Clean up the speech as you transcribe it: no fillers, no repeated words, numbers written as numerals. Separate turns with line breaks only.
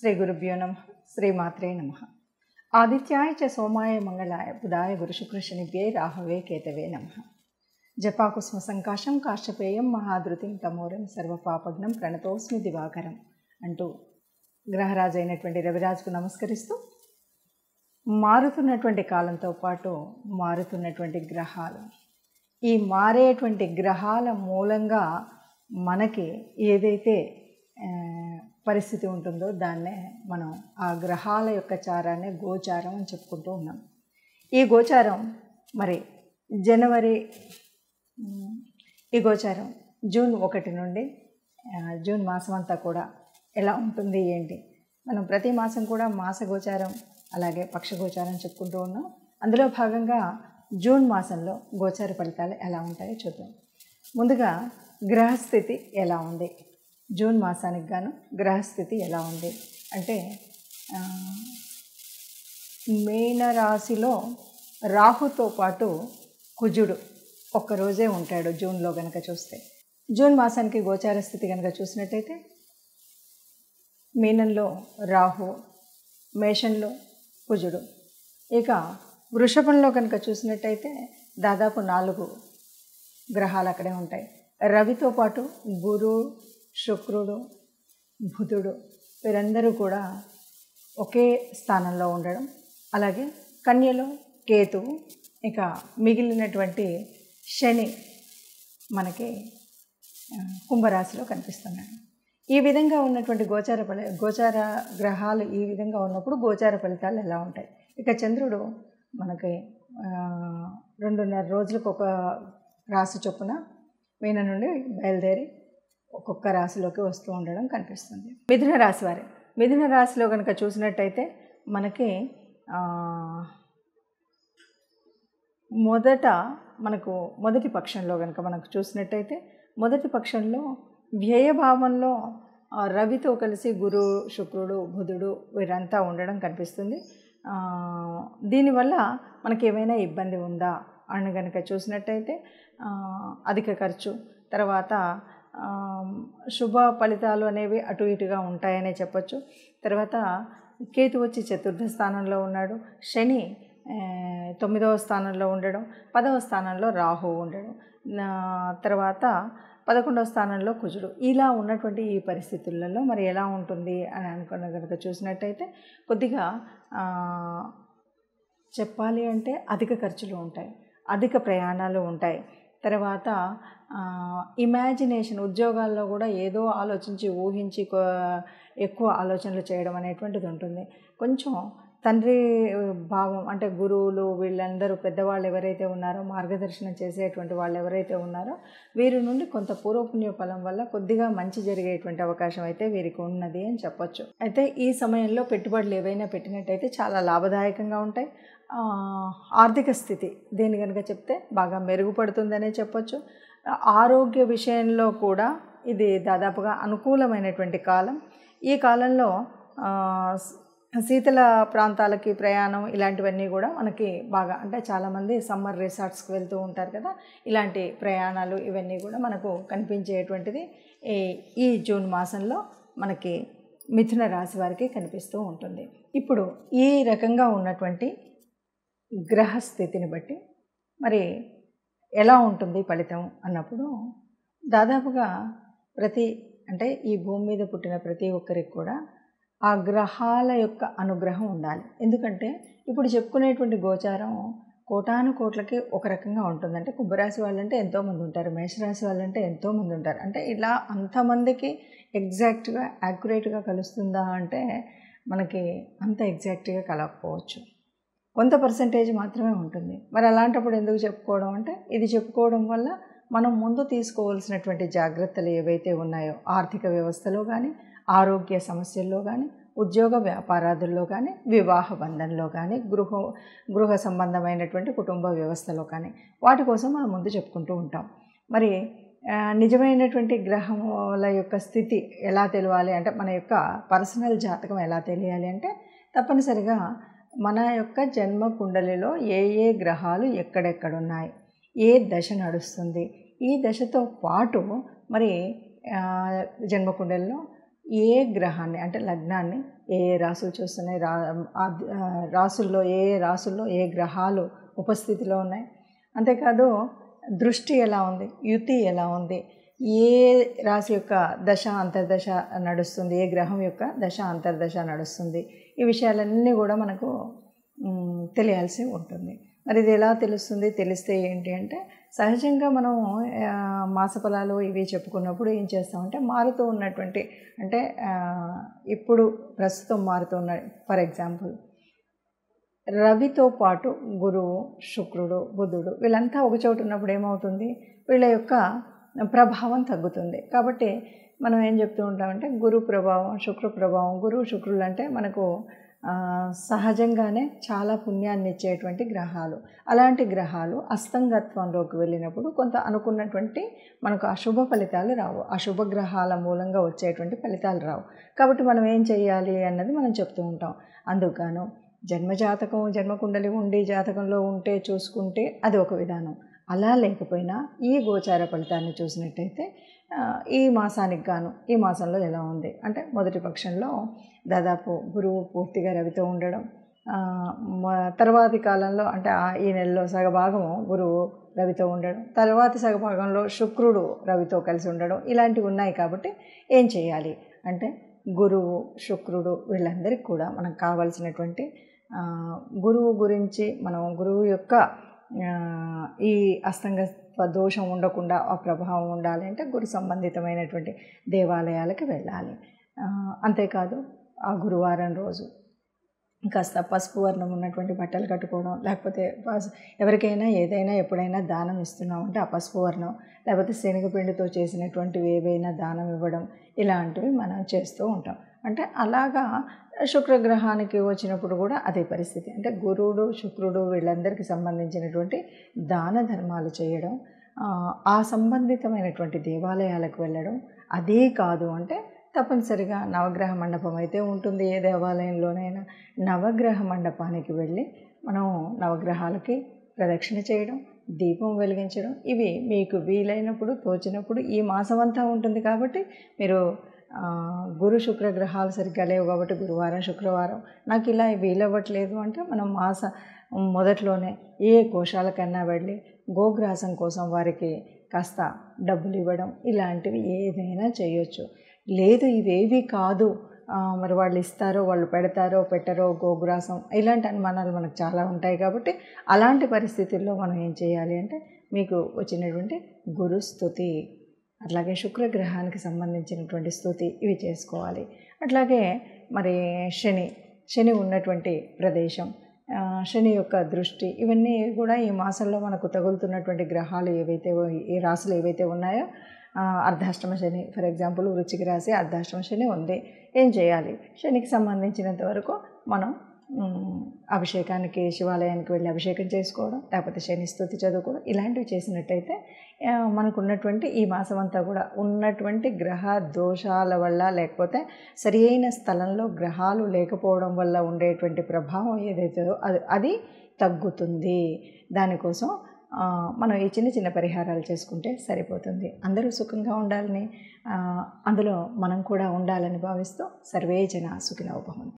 శ్రీ గురుభ్యో నమః. శ్రీమాత్రే నమః. ఆదిత్యాయ చ సోమాయ మంగళాయ బుధాయ గురుశుక్రశనిభ్యే రాహవే కేతవే నమః. జపాకుస్మ సంకాశం కాశ్యపేయం మహాధృతిం తమోరం సర్వపాపగ్నం ప్రణతోస్మి దివాకరం అంటూ గ్రహరాజు అయినటువంటి రవిరాజుకు నమస్కరిస్తూ, మారుతున్నటువంటి కాలంతో పాటు మారుతున్నటువంటి గ్రహాలు, ఈ మారేటువంటి గ్రహాల మూలంగా మనకి ఏదైతే పరిస్థితి ఉంటుందో దాన్నే మనం ఆ గ్రహాల యొక్క చారాన్ని గోచారం అని చెప్పుకుంటూ ఉన్నాం. ఈ గోచారం మరి ఈ గోచారం జూన్ 1 నుండి జూన్ మాసం అంతా కూడా ఎలా ఉంటుంది ఏంటి, మనం ప్రతి మాసం కూడా మాస గోచారం అలాగే పక్ష గోచారం చెప్పుకుంటూ ఉన్నాం. అందులో భాగంగా జూన్ మాసంలో గోచార ఫలితాలు ఎలా ఉంటాయో చూద్దాం. ముందుగా గ్రహస్థితి ఎలా ఉంది, జూన్ మాసానికి గాను గ్రహస్థితి ఎలా ఉంది అంటే, మీనరాశిలో రాహుతో పాటు కుజుడు ఒక్కరోజే ఉంటాడు జూన్లో కనుక చూస్తే. జూన్ మాసానికి గోచార స్థితి కనుక చూసినట్టయితే మీనంలో రాహు, మేషంలో కుజుడు. ఇక వృషభంలో కనుక చూసినట్టయితే దాదాపు 4 గ్రహాలు అక్కడే ఉంటాయి. రవితో పాటు గురు, శుక్రుడు, బుధుడు వీరందరూ కూడా ఒకే స్థానంలో ఉండడం, అలాగే కన్యలో కేతువు, ఇక మిగిలినటువంటి శని మనకి కుంభరాశిలో కనిపిస్తున్నాడు. ఈ విధంగా ఉన్నటువంటి గోచార గ్రహాలు ఈ విధంగా ఉన్నప్పుడు గోచార ఫలితాలు ఎలా ఉంటాయి. ఇక చంద్రుడు మనకి 2.5 రోజులకు ఒక రాశి చొప్పున మీన నుండి బయలుదేరి ఒక్కొక్క రాశిలోకి వస్తూ ఉండడం కనిపిస్తుంది. మిథున రాశి వారి మిథున రాశిలో కనుక చూసినట్టయితే మనకి మొదటి పక్షంలో కనుక మనకు చూసినట్టయితే మొదటి పక్షంలో వ్యయభావంలో రవితో కలిసి గురు, శుక్రుడు, బుధుడు వీరంతా ఉండడం కనిపిస్తుంది. దీనివల్ల మనకి ఏమైనా ఇబ్బంది ఉందా అని కనుక చూసినట్టయితే అధిక ఖర్చు, తర్వాత శుభ ఫలితాలు అనేవి అటు ఇటుగా ఉంటాయనే చెప్పచ్చు. తర్వాత కేతు వచ్చి 4వ స్థానంలో ఉన్నాడు, శని 9వ స్థానంలో ఉండడం, 10వ స్థానంలో రాహు ఉండడం, తర్వాత 11వ స్థానంలో కుజుడు. ఇలా ఉన్నటువంటి ఈ పరిస్థితులలో మరి ఎలా ఉంటుంది అని అనుకున్న కనుక చూసినట్టయితే కొద్దిగా చెప్పాలి అంటే అధిక ఖర్చులు ఉంటాయి, అధిక ప్రయాణాలు ఉంటాయి. తర్వాత ఇమాజినేషన్, ఉద్యోగాల్లో కూడా ఏదో ఆలోచించి ఊహించి ఎక్కువ ఆలోచనలు చేయడం అనేటువంటిది ఉంటుంది. కొంచెం తండ్రి భావం అంటే గురువులు వీళ్ళందరూ పెద్దవాళ్ళు ఎవరైతే ఉన్నారో, మార్గదర్శనం చేసేటువంటి వాళ్ళు ఎవరైతే ఉన్నారో వీరి నుండి కొంత పూర్వపుణ్య ఫలం వల్ల కొద్దిగా మంచి జరిగేటువంటి అవకాశం అయితే వీరికి ఉన్నది అని చెప్పొచ్చు. అయితే ఈ సమయంలో పెట్టుబడులు ఏవైనా పెట్టినట్టయితే చాలా లాభదాయకంగా ఉంటాయి. ఆర్థిక స్థితి దేని కనుక చెప్తే బాగా మెరుగుపడుతుందనే చెప్పొచ్చు. ఆరోగ్య విషయంలో కూడా ఇది దాదాపుగా అనుకూలమైనటువంటి కాలం. ఈ కాలంలో శీతల ప్రాంతాలకి ప్రయాణం ఇలాంటివన్నీ కూడా మనకి బాగా, అంటే చాలామంది సమ్మర్ రిసార్ట్స్కి వెళ్తూ ఉంటారు కదా, ఇలాంటి ప్రయాణాలు ఇవన్నీ కూడా మనకు కనిపించేటువంటిది ఈ జూన్ మాసంలో మనకి మిథున రాశి వారికి కనిపిస్తూ ఉంటుంది. ఇప్పుడు ఈ రకంగా ఉన్నటువంటి గ్రహస్థితిని బట్టి మరి ఎలా ఉంటుంది ఫలితం అన్నప్పుడు, దాదాపుగా అంటే ఈ భూమి మీద పుట్టిన ప్రతి ఒక్కరికి కూడా ఆ గ్రహాల యొక్క అనుగ్రహం ఉండాలి. ఎందుకంటే ఇప్పుడు చెప్పుకునేటువంటి గోచారం కోటాను కోట్లకి ఒక రకంగా ఉంటుంది. అంటే కుంభరాశి వాళ్ళంటే ఎంతోమంది ఉంటారు, మేషరాశి వాళ్ళంటే ఎంతోమంది ఉంటారు. అంటే ఇలా అంతమందికి ఎగ్జాక్ట్గా యాక్యురేట్గా కలుస్తుందా అంటే మనకి అంత ఎగ్జాక్ట్గా కలగకపోవచ్చు, కొంత పర్సంటేజ్ మాత్రమే ఉంటుంది. మరి అలాంటప్పుడు ఎందుకు చెప్పుకోవడం అంటే, ఇది చెప్పుకోవడం వల్ల మనం ముందు తీసుకోవాల్సినటువంటి జాగ్రత్తలు ఏవైతే ఉన్నాయో, ఆర్థిక వ్యవస్థలో కానీ, ఆరోగ్య సమస్యల్లో కానీ, ఉద్యోగ వ్యాపారాదుల్లో కానీ, వివాహ బంధంలో కానీ, గృహ సంబంధమైనటువంటి కుటుంబ వ్యవస్థలో కానీ, వాటి కోసం మనం ముందు చెప్పుకుంటూ ఉంటాం. మరి నిజమైనటువంటి గ్రహముల యొక్క స్థితి ఎలా తెలియాలి అంటే, మన యొక్క పర్సనల్ జాతకం ఎలా తెలియాలి అంటే, తప్పనిసరిగా మన యొక్క జన్మ కుండలిలో ఏ గ్రహాలు ఎక్కడెక్కడున్నాయి, ఏ దశ నడుస్తుంది, ఈ దశతో పాటు మరి జన్మ కుండలిలో ఏ గ్రహాన్ని అంటే లగ్నాన్ని ఏ రాసులు చూస్తున్నాయి, రాసుల్లో రాసుల్లో ఏ గ్రహాలు ఉపస్థితిలో ఉన్నాయి, అంతేకాదు దృష్టి ఎలా ఉంది, యుతి ఎలా ఉంది, ఏ రాశి యొక్క దశ అంతర్దశ నడుస్తుంది, ఏ గ్రహం యొక్క దశ అంతర్దశ నడుస్తుంది, ఈ విషయాలన్నీ కూడా మనకు తెలియాల్సి ఉంటుంది. మరి ఇది ఎలా తెలుస్తుంది, తెలిస్తే ఏంటి అంటే సహజంగా మనం మాసఫలాలు ఇవి చెప్పుకున్నప్పుడు ఏం చేస్తామంటే మారుతూ ఉన్నటువంటి అంటే ఇప్పుడు ప్రస్తుతం మారుతున్న ఫర్ ఎగ్జాంపుల్ రవితో పాటు గురువు, శుక్రుడు, బుధుడు వీళ్ళంతా ఒక చోటు ఉన్నప్పుడు ఏమవుతుంది, వీళ్ళ యొక్క ప్రభావం తగ్గుతుంది. కాబట్టి మనం ఏం చెప్తూ ఉంటామంటే గురు ప్రభావం, శుక్ర ప్రభావం, గురువు శుక్రులు అంటే మనకు సహజంగానే చాలా పుణ్యాన్ని ఇచ్చేటువంటి గ్రహాలు. అలాంటి గ్రహాలు అస్తంగత్వంలోకి వెళ్ళినప్పుడు కొంత అనుకున్నటువంటి మనకు అశుభ ఫలితాలు రావు, అశుభ గ్రహాల మూలంగా వచ్చేటువంటి ఫలితాలు రావు. కాబట్టి మనం ఏం చేయాలి అన్నది మనం చెప్తూ ఉంటాం. అందుకను జన్మజాతకం, జన్మకుండలి ఉండి జాతకంలో ఉంటే చూసుకుంటే అది ఒక విధానం. అలా లేకపోయినా ఈ గోచార ఫలితాన్ని చూసినట్టయితే ఈ మాసానికి గాను ఈ మాసంలో ఎలా ఉంది అంటే మొదటి పక్షంలో దాదాపు గురువు పూర్తిగా రవితో ఉండడం, తర్వాతి కాలంలో అంటే ఈ నెలలో సగభాగము గురువు రవితో ఉండడం, తర్వాతి సగభాగంలో శుక్రుడు రవితో కలిసి ఉండడం, ఇలాంటివి ఉన్నాయి. కాబట్టి ఏం చేయాలి అంటే గురువు, శుక్రుడు వీళ్ళందరికీ కూడా మనకు కావాల్సినటువంటి గురువు గురించి మనం గురువు యొక్క ఈ అస్తంగత్వ దోషం ఉండకుండా ఆ ప్రభావం ఉండాలి అంటే గురు సంబంధితమైనటువంటి దేవాలయాలకు వెళ్ళాలి. అంతేకాదు ఆ గురువారం రోజు కాస్త పసుపు వర్ణం ఉన్నటువంటి బట్టలు కట్టుకోవడం, లేకపోతే ఎవరికైనా ఏదైనా ఎప్పుడైనా దానం ఇస్తున్నామంటే ఆ పసుపు వర్ణం, లేకపోతే శనగపిండితో చేసినటువంటివి ఏవైనా దానం ఇవ్వడం, ఇలాంటివి మనం చేస్తూ ఉంటాం. అంటే అలాగా శుక్రగ్రహానికి వచ్చినప్పుడు కూడా అదే పరిస్థితి. అంటే గురువుడు, శుక్రుడు వీళ్ళందరికీ సంబంధించినటువంటి దాన ధర్మాలు చేయడం, ఆ సంబంధితమైనటువంటి దేవాలయాలకు వెళ్ళడం. అదే కాదు అంటే తప్పనిసరిగా నవగ్రహ మండపం అయితే ఉంటుంది ఏ దేవాలయంలోనైనా, నవగ్రహ మండపానికి వెళ్ళి మనం నవగ్రహాలకి ప్రదక్షిణ చేయడం, దీపం వెలిగించడం, ఇవి మీకు వీలైనప్పుడు తోచినప్పుడు ఈ మాసం అంతా ఉంటుంది. కాబట్టి మీరు గురు శుక్ర గ్రహాలు సరిగ్గా లేవు కాబట్టి గురువారం, శుక్రవారం నాకు ఇలా వీలవ్వట్లేదు అంటే మనం మాస మొదట్లోనే ఏ కోశాలకన్నా వెళ్ళి గోగ్రాసం కోసం వారికి కాస్త డబ్బులు ఇవ్వడం, ఇలాంటివి ఏదైనా చేయొచ్చు. లేదు ఇవేవి కాదు, మరి వాళ్ళు ఇస్తారో వాళ్ళు పెడతారో పెట్టరో గోగ్రాసం, ఇలాంటి అనుమానాలు మనకు చాలా ఉంటాయి. కాబట్టి అలాంటి పరిస్థితుల్లో మనం ఏం చేయాలి అంటే మీకు వచ్చినటువంటి గురు స్తుతి, అట్లాగే శుక్రగ్రహానికి సంబంధించినటువంటి స్తుతి ఇవి చేసుకోవాలి. అట్లాగే మరి శని ఉన్నటువంటి ప్రదేశం, శని యొక్క దృష్టి, ఇవన్నీ కూడా ఈ మాసంలో మనకు తగులుతున్నటువంటి గ్రహాలు ఏవైతే ఈ రాశులు ఏవైతే ఉన్నాయో, అర్ధాష్టమ శని ఫర్ ఎగ్జాంపుల్ వృశ్చిక రాశి అర్ధాష్టమ శని ఉంది. ఏం చేయాలి, శనికి సంబంధించినంత వరకు మనం అభిషేకానికి శివాలయానికి వెళ్ళి అభిషేకం చేసుకోవడం, లేకపోతే శని స్తుతి చదువుకోవడం, ఇలాంటివి చేసినట్టయితే మనకు ఉన్నటువంటి ఈ మాసం అంతా కూడా ఉన్నటువంటి గ్రహ దోషాల వల్ల, లేకపోతే సరి అయిన స్థలంలో గ్రహాలు లేకపోవడం వల్ల ఉండేటువంటి ప్రభావం ఏదైతే అది తగ్గుతుంది. దానికోసం మనం ఈ చిన్న చిన్న పరిహారాలు చేసుకుంటే సరిపోతుంది. అందరూ సుఖంగా ఉండాలని, అందులో మనం కూడా ఉండాలని భావిస్తూ సర్వే జన సుఖినో భవంతు.